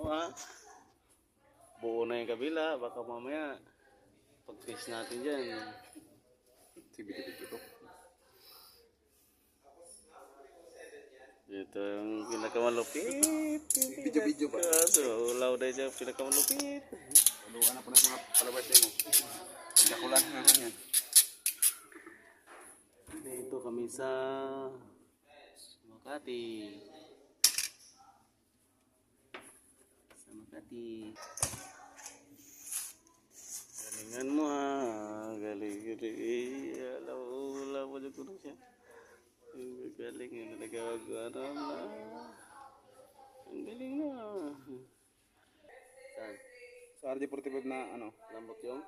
mo ha. Buo na yung kabila. Baka mamaya pag-fish natin dyan. Sibit-sibit ito. Ito yung pinakamalupit. Video ba? So, ulaw na dyan pinakamalupit. Haluan na po ng mga palabas mo. Pagkakulan na yan. Dito kami sa Makati. Sa Makati. Galingan mo ha. Galing. Ulaw mo dyan ko na siya. Galing yun. Nagagawa na. Ang galing na. Saan? Sa RJ45 na ano? Lambot yung?